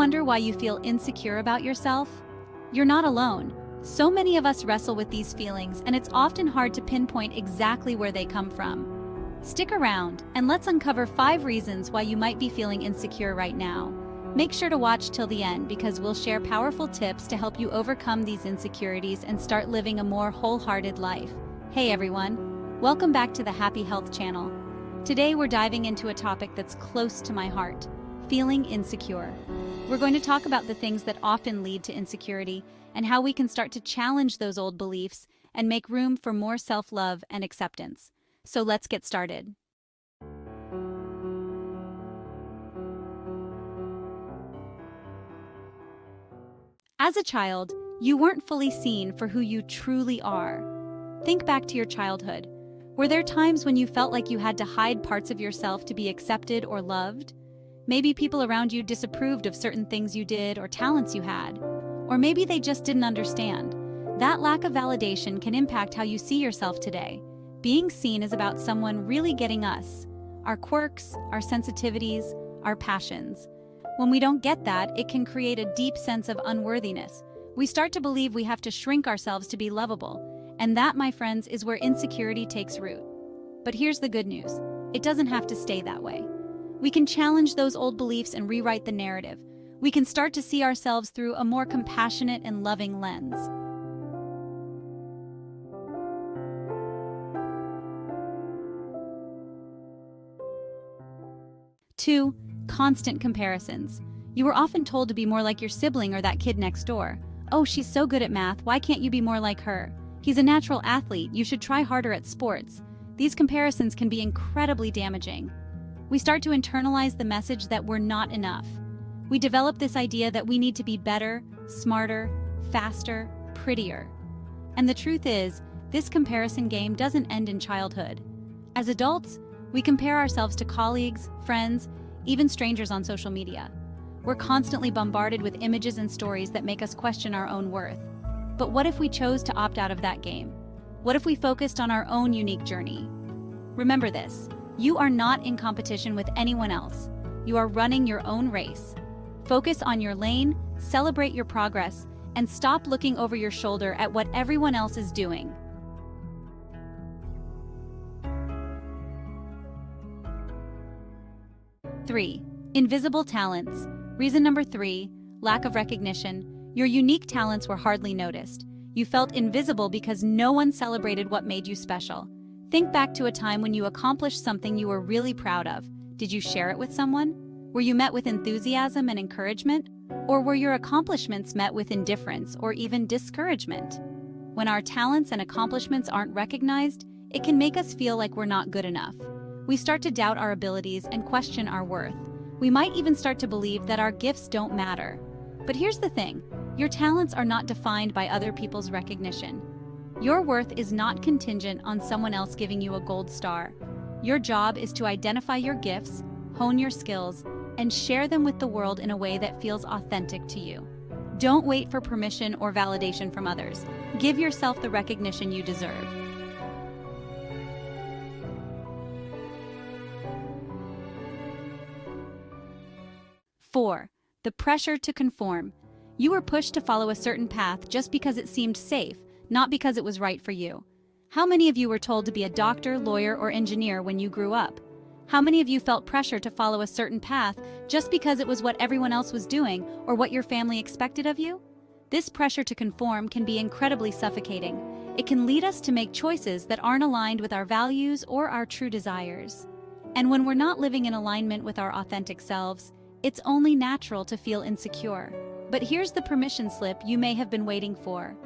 wonder why you feel insecure about yourself? You're not alone. So many of us wrestle with these feelings, and it's often hard to pinpoint exactly where they come from. Stick around, and let's uncover 5 reasons why you might be feeling insecure right now. Make sure to watch till the end because we'll share powerful tips to help you overcome these insecurities and start living a more wholehearted life. Hey everyone, welcome back to the Happy Health channel. Today we're diving into a topic that's close to my heart, feeling insecure. We're going to talk about the things that often lead to insecurity and how we can start to challenge those old beliefs and make room for more self-love and acceptance. So let's get started. As a child, you weren't fully seen for who you truly are. Think back to your childhood. Were there times when you felt like you had to hide parts of yourself to be accepted or loved? Maybe people around you disapproved of certain things you did or talents you had. Or maybe they just didn't understand. That lack of validation can impact how you see yourself today. Being seen is about someone really getting us, our quirks, our sensitivities, our passions. When we don't get that, it can create a deep sense of unworthiness. We start to believe we have to shrink ourselves to be lovable. And that, my friends, is where insecurity takes root. But here's the good news. It doesn't have to stay that way. We can challenge those old beliefs and rewrite the narrative. We can start to see ourselves through a more compassionate and loving lens. 2. Constant comparisons. You were often told to be more like your sibling or that kid next door. Oh, she's so good at math, why can't you be more like her? He's a natural athlete, you should try harder at sports. These comparisons can be incredibly damaging. We start to internalize the message that we're not enough. We develop this idea that we need to be better, smarter, faster, prettier. And the truth is, this comparison game doesn't end in childhood. As adults, we compare ourselves to colleagues, friends, even strangers on social media. We're constantly bombarded with images and stories that make us question our own worth. But what if we chose to opt out of that game? What if we focused on our own unique journey? Remember this, you are not in competition with anyone else. You are running your own race. Focus on your lane, celebrate your progress, and stop looking over your shoulder at what everyone else is doing. 3. Invisible talents. Reason number 3, lack of recognition. Your unique talents were hardly noticed. You felt invisible because no one celebrated what made you special. Think back to a time when you accomplished something you were really proud of. Did you share it with someone? Were you met with enthusiasm and encouragement? Or were your accomplishments met with indifference or even discouragement? When our talents and accomplishments aren't recognized, it can make us feel like we're not good enough. We start to doubt our abilities and question our worth. We might even start to believe that our gifts don't matter. But here's the thing, your talents are not defined by other people's recognition. Your worth is not contingent on someone else giving you a gold star. Your job is to identify your gifts, hone your skills, and share them with the world in a way that feels authentic to you. Don't wait for permission or validation from others. Give yourself the recognition you deserve. 4. The pressure to conform. You were pushed to follow a certain path just because it seemed safe, not because it was right for you. How many of you were told to be a doctor, lawyer, or engineer when you grew up? How many of you felt pressure to follow a certain path just because it was what everyone else was doing or what your family expected of you? This pressure to conform can be incredibly suffocating. It can lead us to make choices that aren't aligned with our values or our true desires. And when we're not living in alignment with our authentic selves, it's only natural to feel insecure. But here's the permission slip you may have been waiting for.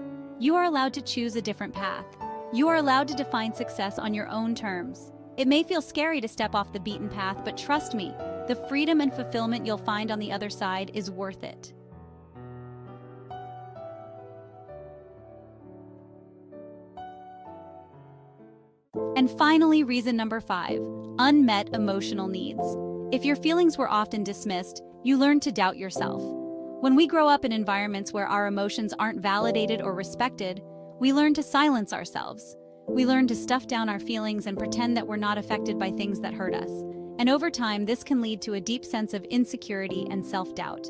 You are allowed to choose a different path. You are allowed to define success on your own terms. It may feel scary to step off the beaten path, but trust me, the freedom and fulfillment you'll find on the other side is worth it. And finally, reason number 5, unmet emotional needs. If your feelings were often dismissed, you learn to doubt yourself. When we grow up in environments where our emotions aren't validated or respected, we learn to silence ourselves. We learn to stuff down our feelings and pretend that we're not affected by things that hurt us. And over time, this can lead to a deep sense of insecurity and self-doubt.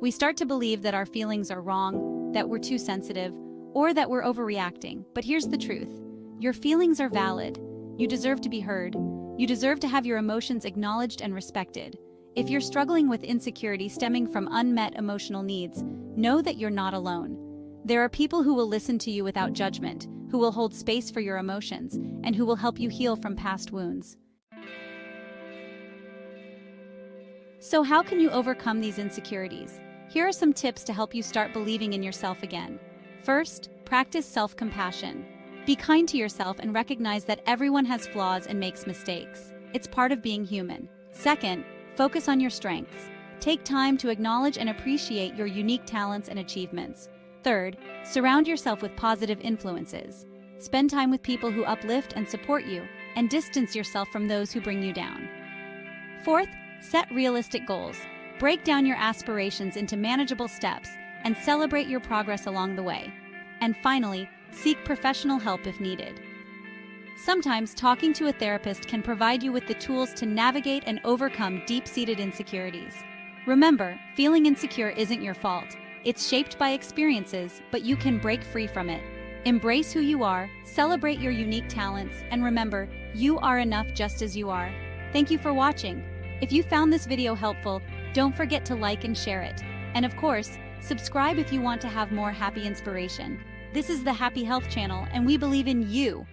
We start to believe that our feelings are wrong, that we're too sensitive, or that we're overreacting. But here's the truth. Your feelings are valid. You deserve to be heard. You deserve to have your emotions acknowledged and respected. If you're struggling with insecurity stemming from unmet emotional needs, know that you're not alone. There are people who will listen to you without judgment, who will hold space for your emotions, and who will help you heal from past wounds. So how can you overcome these insecurities? Here are some tips to help you start believing in yourself again. First, practice self-compassion. Be kind to yourself and recognize that everyone has flaws and makes mistakes. It's part of being human. Second, focus on your strengths. Take time to acknowledge and appreciate your unique talents and achievements. Third, surround yourself with positive influences. Spend time with people who uplift and support you, and distance yourself from those who bring you down. Fourth, set realistic goals. Break down your aspirations into manageable steps and celebrate your progress along the way. And finally, seek professional help if needed. Sometimes talking to a therapist can provide you with the tools to navigate and overcome deep-seated insecurities. Remember, feeling insecure isn't your fault. It's shaped by experiences, but you can break free from it. Embrace who you are, celebrate your unique talents, and remember, you are enough just as you are. Thank you for watching. If you found this video helpful, don't forget to like and share it. And of course, subscribe if you want to have more happy inspiration. This is the Happy Health Channel, and we believe in you.